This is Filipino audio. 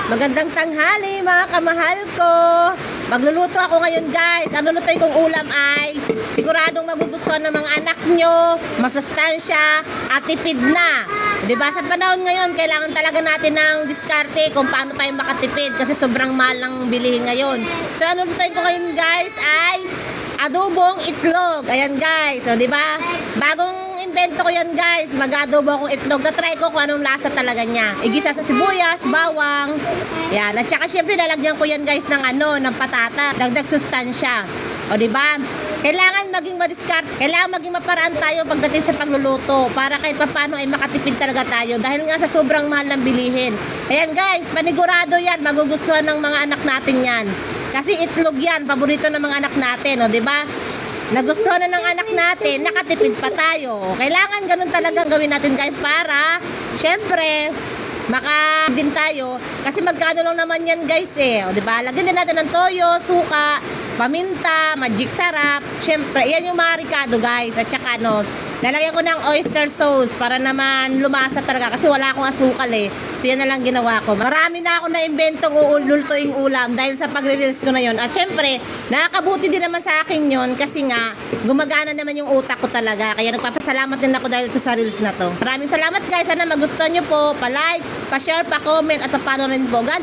Magandang tanghali mga kamahal ko. Magluluto ako ngayon guys. Ang lulutuin kong ulam ay siguradong magugustuhan ng mga anak nyo, masustansya at tipid na. Diba sa panahon ngayon, kailangan talaga natin ng diskarte kung paano tayo makatipid kasi sobrang mahal ng bilihin ngayon. So ang lulutuin ko ngayon guys ay adobong itlog. Ayan guys. So diba? Bagong invento ko yan guys. Mag-adobo akong itlog. Na-try ko kung anong lasa talaga niya. Igisa sa sibuyas, bawang. Yan. At saka syempre lalagyan ko yan guys ng ng patata. Dagdag sustansya. O diba? Kailangan maging madiskarte. Kailangan maging maparaan tayo pagdating sa pagluluto. Para kahit paano ay makatipid talaga tayo. Dahil nga sa sobrang mahal ng bilihin. Ayan guys. Panigurado yan. Magugustuhan ng mga anak natin yan. Kasi itlog yan. Paborito ng mga anak natin. O diba? Nagustuhan na ng anak natin, nakatipid pa tayo. Kailangan ganun talagang gawin natin guys para, syempre, din tayo. Kasi magkano lang naman yan guys eh. O diba? Lagyan din natin ng toyo, suka, paminta, magic sarap. Syempre, yan yung mga ricado guys. At saka lalagyan ko ng oyster sauce para naman lumasa talaga. Kasi wala akong asukal eh. So yan na lang ginawa ko. Marami na ako na-inventong lulutuing ulam dahil sa pagre-reels ko na yon. At syempre, nakakabuti din naman sa akin yon kasi nga, gumagana naman yung utak ko talaga. Kaya nagpapasalamat din ako dahil sa reels na to. Maraming salamat guys. Sana magustuhan nyo po. Pa-like, pa-share, pa-comment at pa-follow rin po. God